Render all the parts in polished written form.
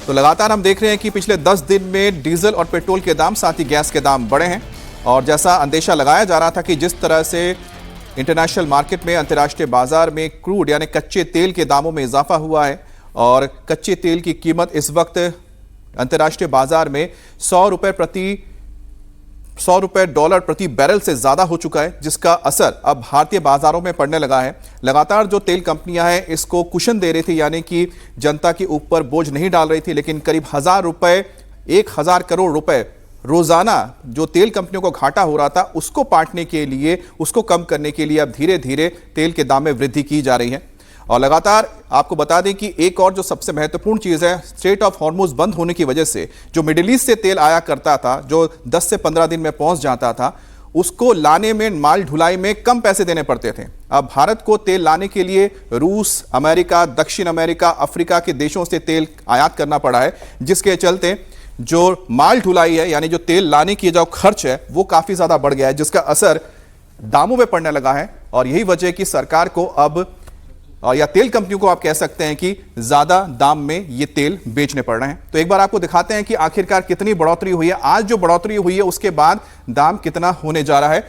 तो लगातार हम देख रहे हैं कि पिछले 10 दिन में डीजल और पेट्रोल के दाम, साथ ही गैस के दाम बढ़े हैं। और जैसा अंदेशा लगाया जा रहा था कि जिस तरह से इंटरनेशनल मार्केट में, अंतर्राष्ट्रीय बाजार में क्रूड यानी कच्चे तेल के दामों में इजाफा हुआ है और कच्चे तेल की कीमत इस वक्त अंतर्राष्ट्रीय बाजार में $100 डॉलर प्रति बैरल से ज्यादा हो चुका है, जिसका असर अब भारतीय बाजारों में पड़ने लगा है। लगातार जो तेल कंपनियां हैं इसको कुशन दे रही थी, यानी कि जनता के ऊपर बोझ नहीं डाल रही थी, लेकिन करीब 1,000 करोड़ रुपए रोजाना जो तेल कंपनियों को घाटा हो रहा था उसको पाटने के लिए, उसको कम करने के लिए अब धीरे धीरे तेल के दाम में वृद्धि की जा रही है। और लगातार आपको बता दें कि एक और जो सबसे महत्वपूर्ण चीज है, स्ट्रेट ऑफ हॉर्मुज बंद होने की वजह से जो मिडिल ईस्ट से तेल आया करता था, जो 10 से 15 दिन में पहुंच जाता था, उसको लाने में, माल ढुलाई में कम पैसे देने पड़ते थे। अब भारत को तेल लाने के लिए रूस, अमेरिका, दक्षिण अमेरिका, अफ्रीका के देशों से तेल आयात करना पड़ा है, जिसके चलते जो माल ढुलाई है यानी जो तेल लाने की जो खर्च है वो काफी ज्यादा बढ़ गया है, जिसका असर दामों में पड़ने लगा है। और यही वजह कि सरकार को अब, या तेल कंपनियों को आप कह सकते हैं कि ज्यादा दाम में ये तेल बेचने पड़ रहे हैं। तो एक बार आपको दिखाते हैं कि आखिरकार कितनी बढ़ोतरी हुई है। आज जो बढ़ोतरी हुई है उसके बाद दाम कितना होने जा रहा है।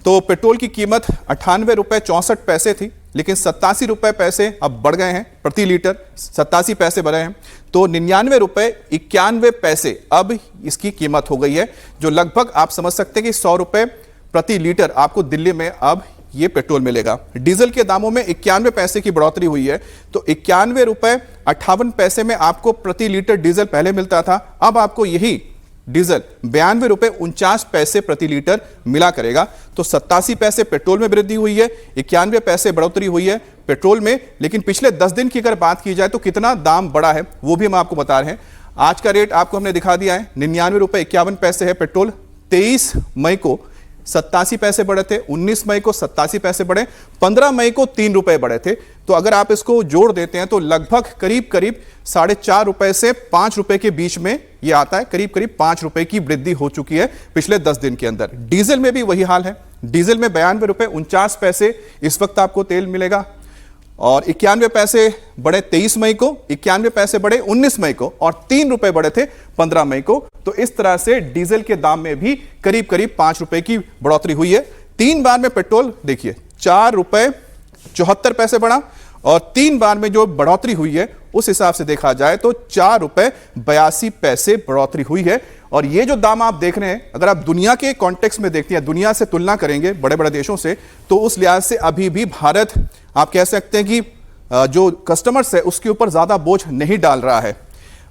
तो पेट्रोल की कीमत 98 रुपए 64 पैसे थी, लेकिन 87 रुपए पैसे अब बढ़ गए हैं प्रति लीटर, 87 पैसे बढ़े हैं। तो 99 रुपए 91 पैसे अब इसकी कीमत हो गई है, जो लगभग आप समझ सकते हैं कि 100 रुपए प्रति लीटर आपको दिल्ली में अब ये पेट्रोल मिलेगा। डीजल के दामों में 91 पैसे की बढ़ोतरी हुई है, तो 91 रुपए 58 पैसे में आपको प्रति लीटर डीजल पहले मिलता था, अब आपको यही डीजल 92 रुपए 49 पैसे प्रति लीटर मिला करेगा। तो 87 पैसे पेट्रोल में वृद्धि हुई है, 91 पैसे बढ़ोतरी हुई है पेट्रोल में। लेकिन पिछले 10 दिन की अगर बात की जाए तो कितना दाम बढ़ा है वो भी हम आपको बता रहे हैं। आज का रेट आपको हमने दिखा दिया है, 99 रुपए 51 पैसे है पेट्रोल। 23 मई को 87 पैसे बढ़े थे, 19 मई को 87 पैसे बढ़े, 15 मई को 3 रुपए बढ़े थे। तो अगर आप इसको जोड़ देते हैं तो लगभग करीब 4.5 रुपए से 5 रुपए के बीच में यह आता है। करीब 5 रुपए की वृद्धि हो चुकी है पिछले 10 दिन के अंदर। डीजल में भी वही हाल है। डीजल में 92 रुपए 49 पैसे इस वक्त आपको तेल मिलेगा और 91 पैसे बढ़े 23 मई को, 91 पैसे बढ़े 19 मई को और 3 रुपए बढ़े थे 15 मई को। तो इस तरह से डीजल के दाम में भी करीब 5 रुपए की बढ़ोतरी हुई है। 3 बार में पेट्रोल देखिए 4 रुपए 74 पैसे बढ़ा और 3 बार में जो बढ़ोतरी हुई है उस हिसाब से देखा जाए तो 4 रुपए 82 पैसे बढ़ोतरी हुई है। और ये जो दाम आप देख रहे हैं, अगर आप दुनिया के कॉन्टेक्स्ट में देखते हैं, दुनिया से तुलना करेंगे बड़े बड़े देशों से, तो उस लिहाज से अभी भी भारत आप कह सकते हैं कि जो कस्टमर्स है उसके ऊपर ज्यादा बोझ नहीं डाल रहा है।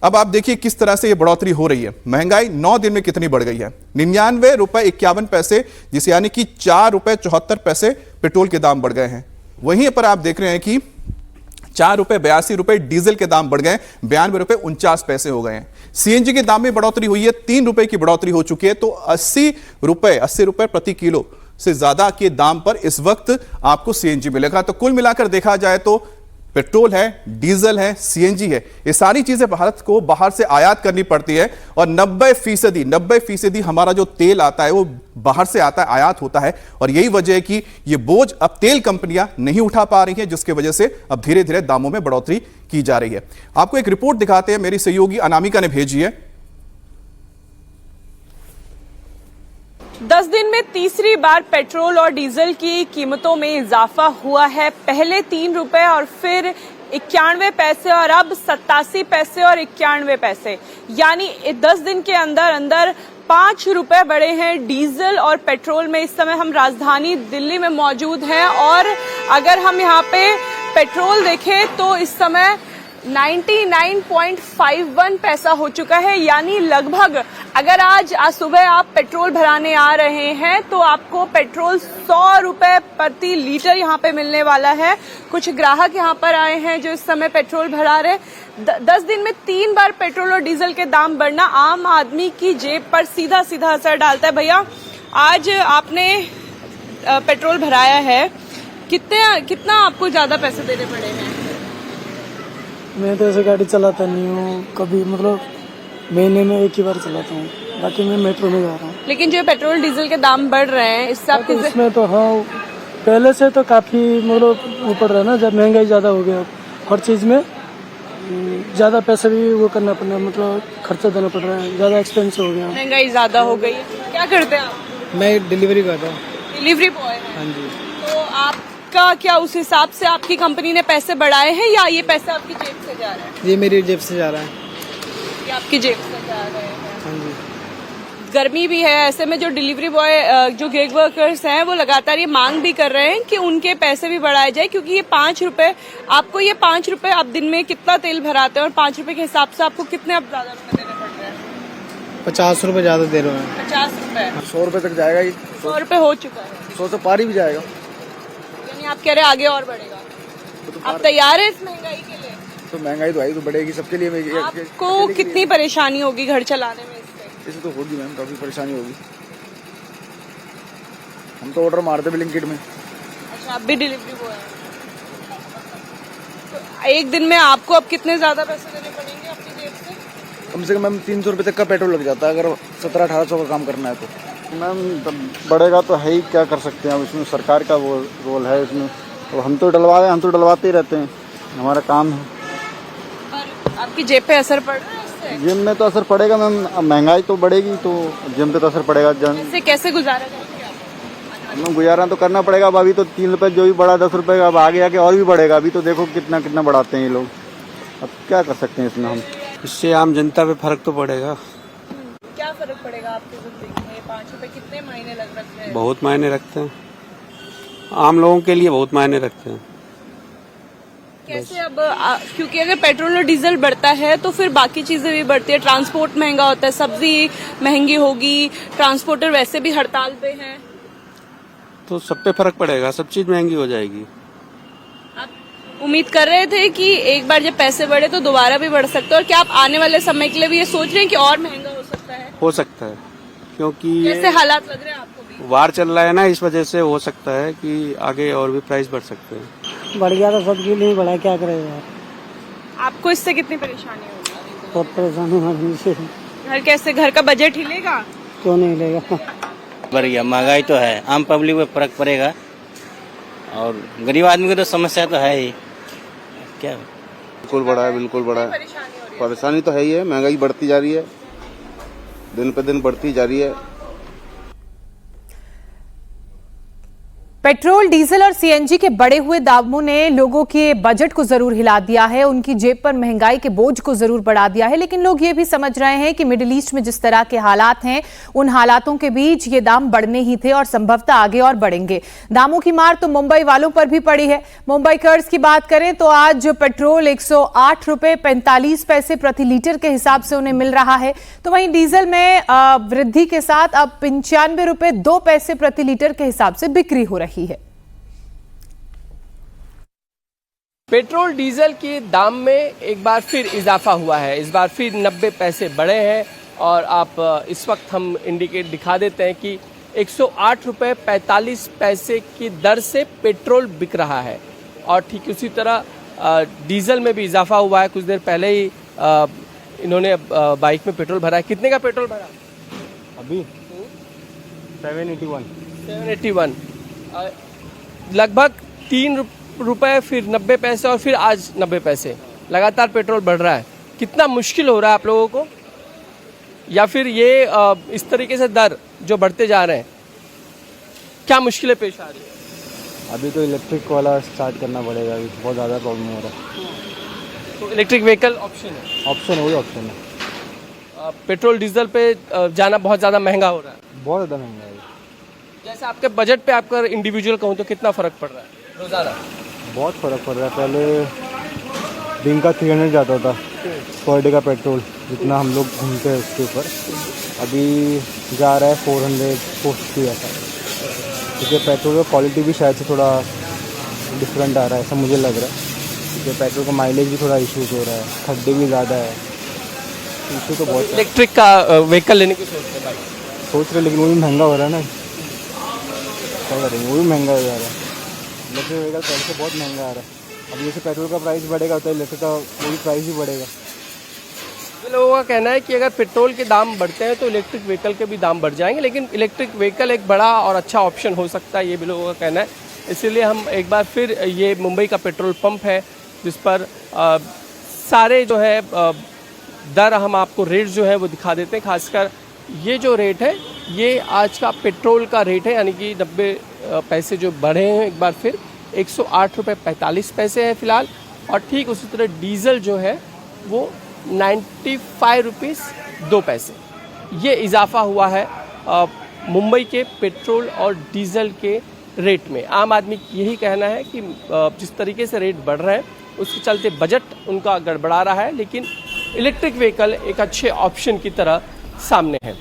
अब आप देखिए किस तरह से ये बढ़ोतरी हो रही है। महंगाई 9 दिन में कितनी बढ़ गई है, 99 रुपए 51 पैसे, जिसे यानी कि 4 रुपए 74 पैसे पेट्रोल के दाम बढ़ गए हैं। वहीं पर आप देख रहे हैं कि 4 रुपए 82 रुपए डीजल के दाम बढ़ गए, 92 रुपए 49 पैसे हो गए हैं। सीएनजी के दाम में बढ़ोतरी हुई है, 3 रुपए की बढ़ोतरी हो चुकी है। तो 80 रुपए प्रति किलो से ज्यादा के दाम पर इस वक्त आपको सीएनजी मिलेगा। तो कुल मिलाकर देखा जाए तो पेट्रोल है, डीजल है, सीएनजी है, ये सारी चीजें भारत को बाहर से आयात करनी पड़ती है और 90% हमारा जो तेल आता है वो बाहर से आता है, आयात होता है। और यही वजह है कि ये बोझ अब तेल कंपनियां नहीं उठा पा रही हैं, जिसकी वजह से अब धीरे धीरे दामों में बढ़ोतरी की जा रही है। आपको एक रिपोर्ट दिखाते हैं, मेरी सहयोगी अनामिका ने भेजी है। 10 दिन में तीसरी बार पेट्रोल और डीजल की कीमतों में इजाफा हुआ है। पहले 3 रुपए और फिर 91 पैसे और अब 87 पैसे और 91 पैसे, यानी 10 दिन के अंदर 5 रुपए बढ़े हैं डीजल और पेट्रोल में। इस समय हम राजधानी दिल्ली में मौजूद हैं और अगर हम यहाँ पे पेट्रोल देखें तो इस समय 99.51 पैसा हो चुका है, यानी लगभग अगर आज सुबह आप पेट्रोल भराने आ रहे हैं तो आपको पेट्रोल 100 रुपए प्रति लीटर यहाँ पे मिलने वाला है। कुछ ग्राहक यहाँ पर आए हैं जो इस समय पेट्रोल भरा रहे। 10 दिन में 3 बार पेट्रोल और डीजल के दाम बढ़ना आम आदमी की जेब पर सीधा असर डालता है। भैया, आज आपने पेट्रोल भराया है, कितना आपको ज्यादा पैसे देने पड़े हैं? मैं तो ऐसे गाड़ी चलाता नहीं हूँ, कभी मतलब महीने में एक ही बार चलाता हूँ, बाकी मैं मेट्रो में जा रहा हूँ। लेकिन जो पेट्रोल डीजल के दाम बढ़ रहे हैं इससे आपके इसमें तो हाँ पहले से तो काफी मतलब ऊपर रहा ना, जब महंगाई ज्यादा हो गया हर चीज में, ज़्यादा पैसे भी वो करना पड़ रहा है, मतलब खर्चा देना पड़ रहा है, ज़्यादा एक्सपेंसिव हो गया। महंगाई ज्यादा हो गई है। क्या करते हैं आप? मैं डिलीवरी करता हूँ। डिलीवरी बॉय है। हाँ जी। तो आपका क्या उस हिसाब से आपकी कंपनी ने पैसे बढ़ाए हैं या ये पैसा आपकी जेब से जा रहा है? ये मेरी जेब से जा रहा है। ये आपकी जेब से जा रहे हैं। हाँ जी। गर्मी भी है, ऐसे में जो डिलीवरी बॉय जो गिग वर्कर्स हैं वो लगातार ये मांग भी कर रहे हैं कि उनके पैसे भी बढ़ाए जाए, क्योंकि ये 5 रुपए आपको, ये 5 रुपए आप दिन में कितना तेल भराते हैं और 5 रुपए के हिसाब से आपको कितने अब ज्यादा रुपए देने पड़ रहे हैं? 50 रुपये ज़्यादा दे रहे हैं। 50 रुपए। 100 रुपये तक जाएगा ये। 100 रुपए हो चुका है। 100 से पार ही भी जाएगा। यानी आप कह रहे हैं आगे और बढ़ेगा। आप तैयार है इस महंगाई के लिए? तो महंगाई तो आई तो बढ़ेगी सबके लिए। आपको कितनी परेशानी होगी घर चलाने में? इससे तो होगी मैम, काफी परेशानी होगी। हम तो ऑर्डर मारते ब्लिंकिट में। अच्छा, आप भी डिलीवरी बॉय हैं। तो एक दिन में आपको अब कितने ज्यादा पैसे देने पड़ेंगे अपनी जेब से? कम से कम मैम 300 रुपये तक का पेट्रोल लग जाता है अगर 1700-1800 का काम करना है तो। मैम बढ़ेगा तो है ही, क्या कर सकते हैं अब, इसमें सरकार का वो रोल है इसमें। तो हम तो डलवाते ही रहते हैं, हमारा काम है। पर आपकी जेब पे असर पड़ रहा है इससे? जिम में तो असर पड़ेगा मैम, अब महंगाई तो बढ़ेगी तो जिम पे तो असर पड़ेगा। इससे कैसे गुजारा जाएगा आप? मैम गुजारा तो करना पड़ेगा। अब अभी तो 3 रुपये जो भी बढ़ा 10 रुपये का, अब आगे आके और भी बढ़ेगा। अभी तो देखो कितना कितना बढ़ाते हैं ये लोग, अब क्या कर सकते हैं इसमें हम। इससे आम जनता पे फर्क तो पड़ेगा। क्या फर्क पड़ेगा आपकी जिंदगी में? 5 रुपए कितने मायने लग रखते हैं? बहुत मायने रखते हैं, आम लोगों के लिए बहुत मायने रखते हैं। कैसे अब क्योंकि अगर पेट्रोल और डीजल बढ़ता है तो फिर बाकी चीजें भी बढ़ती है। ट्रांसपोर्ट महंगा होता है, सब्जी महंगी होगी, ट्रांसपोर्टर वैसे भी हड़ताल पे हैं। तो सब पे फर्क पड़ेगा, सब चीज महंगी हो जाएगी। आप उम्मीद कर रहे थे कि एक बार जब पैसे बढ़े तो दोबारा भी बढ़ सकते हैं, और क्या आप आने वाले समय के लिए भी ये सोच रहे हैं कि और महंगा हो सकता है? हो सकता है, क्योंकि कैसे हालात लग रहे हैं आपको भी? वार चल रहा है ना, इस वजह से हो सकता है कि आगे और भी प्राइस बढ़ सकते हैं। बढ़ गया तो सबके लिए बढ़ा, क्या करेगा यार। आपको इससे कितनी परेशानी होगी? बहुत परेशानी होने से। घर कैसे, घर का बजट हिलेगा? क्यों नहीं लेगा। बढ़ गया, महंगाई तो है, आम पब्लिक पे फर्क पड़ेगा और गरीब आदमी की तो समस्या तो है ही। क्या बिल्कुल बढ़ा है, बिल्कुल बढ़ा है। परेशानी हो रही है? परेशानी तो है ही है, महंगाई बढ़ती जा रही है, दिन पे दिन बढ़ती जा रही है। पेट्रोल, डीजल और सीएनजी के बढ़े हुए दामों ने लोगों के बजट को जरूर हिला दिया है, उनकी जेब पर महंगाई के बोझ को जरूर बढ़ा दिया है। लेकिन लोग ये भी समझ रहे हैं कि मिडिल ईस्ट में जिस तरह के हालात हैं, उन हालातों के बीच ये दाम बढ़ने ही थे और संभवतः आगे और बढ़ेंगे। दामों की मार तो मुंबई वालों पर भी पड़ी है। मुंबई कर्ज की बात करें तो आज पेट्रोल 108 रुपए 45 पैसे प्रति लीटर के हिसाब से उन्हें मिल रहा है, तो वहीं डीजल में वृद्धि के साथ अब 95 रुपए 2 पैसे प्रति लीटर के हिसाब से बिक्री हो रही है। पेट्रोल डीजल के दाम में एक बार फिर इजाफा हुआ है, इस बार फिर 90 पैसे बढ़े हैं और आप इस वक्त हम इंडिकेट दिखा देते हैं कि 108 रुपये 45 पैसे की दर से पेट्रोल बिक रहा है। और ठीक उसी तरह डीजल में भी इजाफा हुआ है। कुछ देर पहले ही इन्होंने बाइक में पेट्रोल भरा है। कितने का पेट्रोल भरा अभी 781 लगभग 3 रुपए, फिर 90 पैसे और फिर आज 90 पैसे। लगातार पेट्रोल बढ़ रहा है। कितना मुश्किल हो रहा है आप लोगों को, या फिर ये इस तरीके से दर जो बढ़ते जा रहे हैं, क्या मुश्किलें पेश आ रही है? अभी तो इलेक्ट्रिक वाला स्टार्ट करना पड़ेगा, अभी बहुत ज़्यादा प्रॉब्लम हो रहा है। तो इलेक्ट्रिक व्हीकल ऑप्शन है? ऑप्शन है, वही ऑप्शन है। पेट्रोल डीजल पे जाना बहुत ज़्यादा महंगा हो रहा है। बहुत ज़्यादा महंगा है। जैसे आपके बजट पे आपका इंडिविजुअल कहूँ तो कितना फ़र्क पड़ रहा है रोज़ाना? बहुत फ़र्क पड़ रहा है। पहले दिन का 300 जाता था पर डे का पेट्रोल, जितना हम लोग घूमते हैं उसके ऊपर। अभी जा रहा है 450 ऐसा, क्योंकि पेट्रोल का क्वालिटी भी शायद से थोड़ा डिफरेंट आ रहा है, ऐसा मुझे लग रहा है। क्योंकि पेट्रोल का माइलेज भी थोड़ा इशूज़ हो रहा है, खड्डे भी ज़्यादा है, इशू तो बहुत। इलेक्ट्रिक का व्हीकल लेने की सोचते हैं? सोच रहे, लेकिन वो भी महंगा हो रहा है ना, क्या करेंगे, वो भी महंगा हो जा रहा है। इलेक्ट्रिक व्हीकल पहले से बहुत महंगा आ रहा है। अब जैसे पेट्रोल का प्राइस बढ़ेगा तो इलेक्ट्रिक का वो भी प्राइस ही बढ़ेगा। लोगों का कहना है कि अगर पेट्रोल के दाम बढ़ते हैं तो इलेक्ट्रिक व्हीकल के भी दाम बढ़ जाएंगे, लेकिन इलेक्ट्रिक व्हीकल एक बड़ा और अच्छा ऑप्शन हो सकता है, ये भी लोगों का कहना है। इसीलिए हम एक बार फिर, ये मुंबई का पेट्रोल पंप है जिस पर सारे जो है दर हम आपको रेट जो है वो दिखा देते हैं। खासकर ये जो रेट है ये आज का पेट्रोल का रेट है, यानी कि 90 पैसे जो बढ़े हैं एक बार फिर 108 रुपये 45 पैसे है फिलहाल। और ठीक उसी तरह डीजल जो है वो 95 रुपीज़ 2 पैसे ये इजाफा हुआ है मुंबई के पेट्रोल और डीजल के रेट में। आम आदमी की यही कहना है कि जिस तरीके से रेट बढ़ रहे हैं उसके चलते बजट उनका गड़बड़ा रहा है, लेकिन इलेक्ट्रिक व्हीकल एक अच्छे ऑप्शन की तरह सामने है।